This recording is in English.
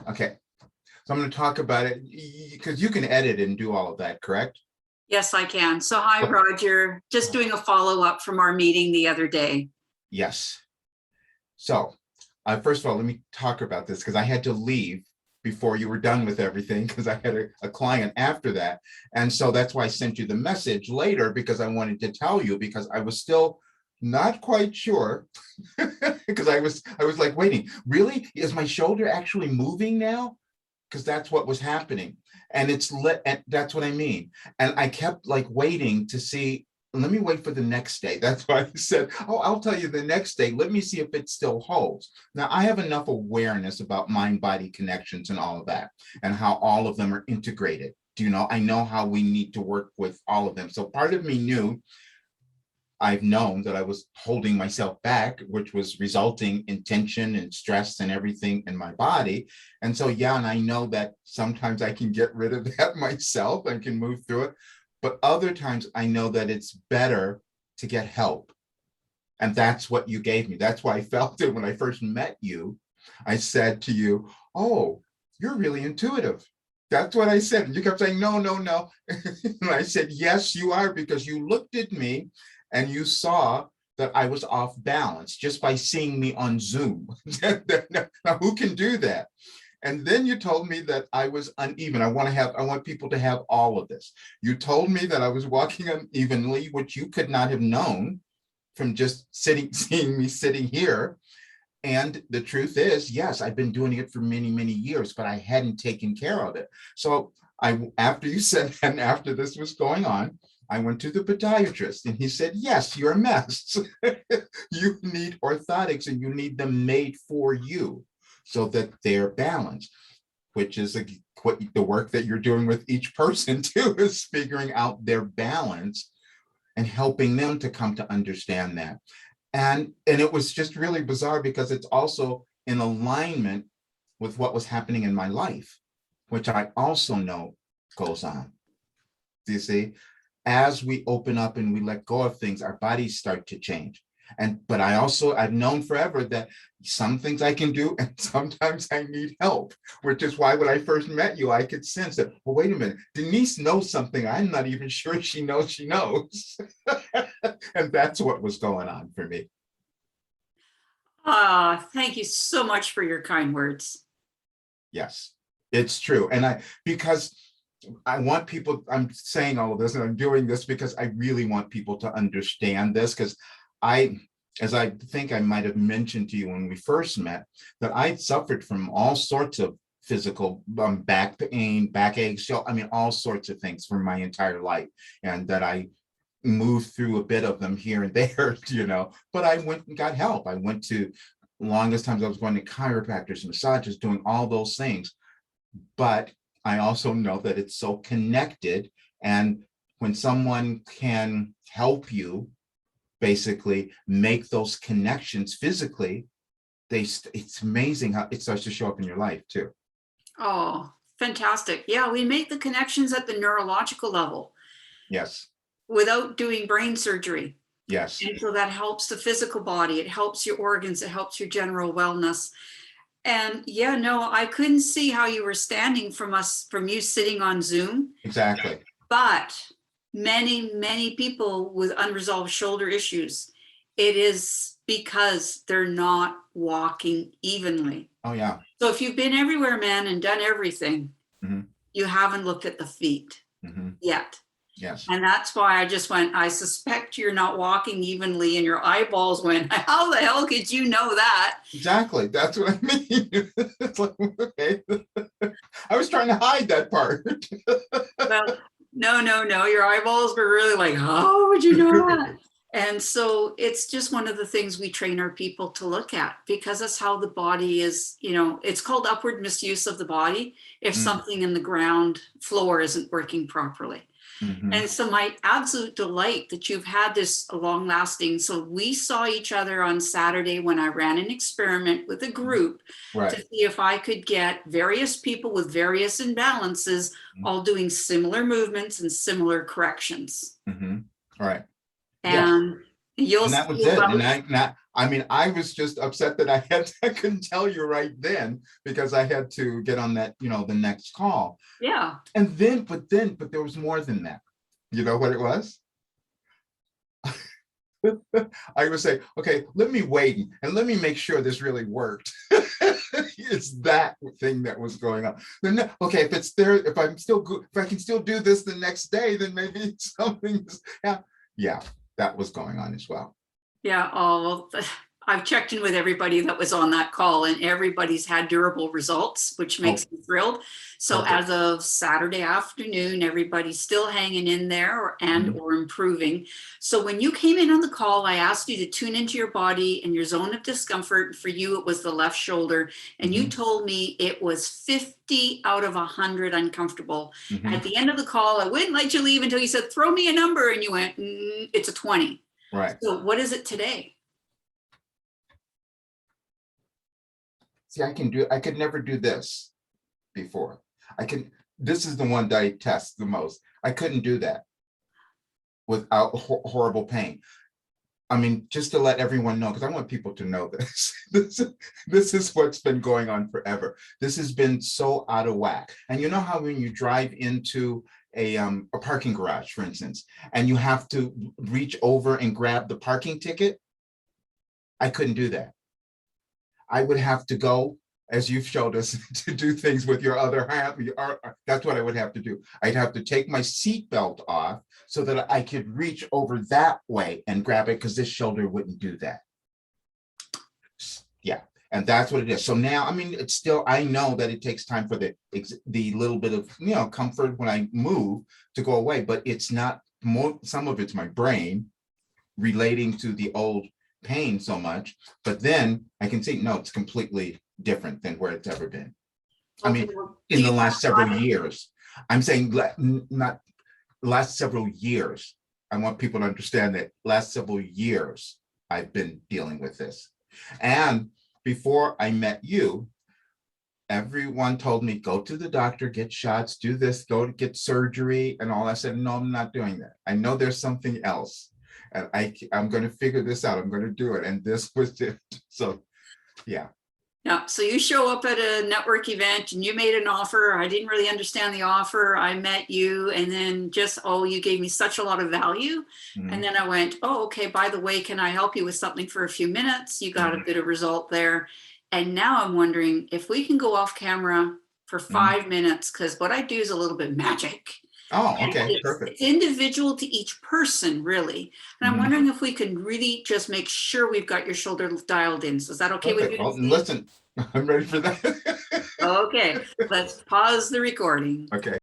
Okay, so I'm going to talk about it because you can edit and do all of that, correct? Yes, I can. So hi, What? Roger. Just doing a follow-up from our meeting the other day. Yes. So, first of all, let me talk about this because I had to leave before you were done with everything because I had a client after that. And so that's why I sent you the message later because I wanted to tell you because I was still not quite sure because I was like waiting, really? Is my shoulder actually moving now? Because that's what was happening. And it's lit, and that's what I mean. And I kept like waiting to see, let me wait for the next day. That's why I said, oh, I'll tell you the next day. Let me see if it still holds. Now, I have enough awareness about mind-body connections and all of that, and how all of them are integrated. Do you know? I know how we need to work with all of them. So part of me knew I've known that I was holding myself back, which was resulting in tension and stress and everything in my body. And so, yeah, and I know that sometimes I can get rid of that myself and can move through it. But other times I know that it's better to get help. And that's what you gave me. That's why I felt it when I first met you. I said to you, oh, you're really intuitive. That's what I said. And you kept saying, no, no, no. And I said, yes, you are, because you looked at me and you saw that I was off balance just by seeing me on Zoom. Now, who can do that? And then you told me that I was uneven. I want people to have all of this. You told me that I was walking unevenly, which you could not have known from just seeing me sitting here. And the truth is, yes, I've been doing it for many, many years, but I hadn't taken care of it. So after you said that, and after this was going on, I went to the podiatrist and he said, yes, you're a mess. You need orthotics and you need them made for you so that they're balanced, which is the work that you're doing with each person too, is figuring out their balance and helping them to come to understand that. And it was just really bizarre because it's also in alignment with what was happening in my life, which I also know goes on. Do you see? As we open up and we let go of things, our bodies start to change. But I've known forever that some things I can do and sometimes I need help, which is why when I first met you, I could sense that, well, wait a minute, Denise knows something I'm not even sure she knows she knows. And that's what was going on for me. Thank you so much for your kind words. Yes, it's true. And because I want people, I'm saying all of this and I'm doing this because I really want people to understand this, because as I think I might have mentioned to you when we first met, that I suffered from all sorts of physical back pain, backaches, so I mean, all sorts of things for my entire life, and that I moved through a bit of them here and there, but I went and got help. I went to, longest times I was going to chiropractors, massages, doing all those things. But I also know that it's so connected. And when someone can help you basically make those connections physically, it's amazing how it starts to show up in your life too. Oh, fantastic. Yeah, we make the connections at the neurological level. Yes. Without doing brain surgery. Yes. And so that helps the physical body. It helps your organs. It helps your general wellness. And yeah, no, I couldn't see how you were standing from you sitting on Zoom. Exactly. But many, many people with unresolved shoulder issues, it is because they're not walking evenly. Oh, yeah. So if you've been everywhere, man, and done everything, you haven't looked at the feet yet. Yes. And that's why I just went, I suspect you're not walking evenly, and your eyeballs went, how the hell could you know that? Exactly. That's what I mean. It's like, okay. I was trying to hide that part. Well, no. Your eyeballs were really like, how would you know that? And so it's just one of the things we train our people to look at, because that's how the body is, it's called upward misuse of the body if something in the ground floor isn't working properly. And so my absolute delight that you've had this long lasting. So we saw each other on Saturday when I ran an experiment with a group to see if I could get various people with various imbalances all doing similar movements and similar corrections. Right. And you'll and that was it. And I mean, I was just upset that I couldn't tell you right then because I had to get on that, the next call. Yeah. And but there was more than that. You know what it was? I would say, okay, let me wait and let me make sure this really worked. It's that thing that was going on. Then, okay, if it's there, if I'm still good, if I can still do this the next day, then maybe something's, yeah, that was going on as well. Yeah. Oh, well, I've checked in with everybody that was on that call, and everybody's had durable results, which makes me thrilled. So Perfect. as of Saturday afternoon, everybody's still hanging in there or improving. So when you came in on the call, I asked you to tune into your body and your zone of discomfort. For you, it was the left shoulder. And you told me it was 50 out of 100 uncomfortable. At the end of the call, I wouldn't let you leave until you said, throw me a number. And you went, it's a 20. Right. So what is it today? See, I could never do this before. This is the one that I test the most. I couldn't do that without horrible pain. I mean, just to let everyone know, because I want people to know this. This is what's been going on forever. This has been so out of whack. And you know how when you drive into a parking garage, for instance, and you have to reach over and grab the parking ticket? I couldn't do that. I would have to go, as you've showed us, to do things with your other hand. That's what I would have to do. I'd have to take my seatbelt off so that I could reach over that way and grab it, because this shoulder wouldn't do that. Yeah, and that's what it is. So now, I mean, it's still, I know that it takes time for the little bit of, comfort when I move to go away, but it's not more, some of it's my brain relating to the old pain so much, but then I can see, no, it's completely different than where it's ever been. I mean, in the last several years, I'm saying not last several years. I want people to understand that last several years, I've been dealing with this. And before I met you, everyone told me, go to the doctor, get shots, do this, go to get surgery and all. I said, no, I'm not doing that. I know there's something else. And I'm going to figure this out. I'm going to do it. And this was it. So, yeah. Yeah. So you show up at a network event and you made an offer. I didn't really understand the offer. I met you and then you gave me such a lot of value. And then I went, oh, okay, by the way, can I help you with something for a few minutes? You got a bit of result there. And now I'm wondering if we can go off camera for 5 minutes, because what I do is a little bit magic. Oh, okay, perfect. It's individual to each person, really. And I'm wondering if we can really just make sure we've got your shoulder dialed in. So is that okay with you? Well, listen, I'm ready for that. Okay, let's pause the recording. Okay.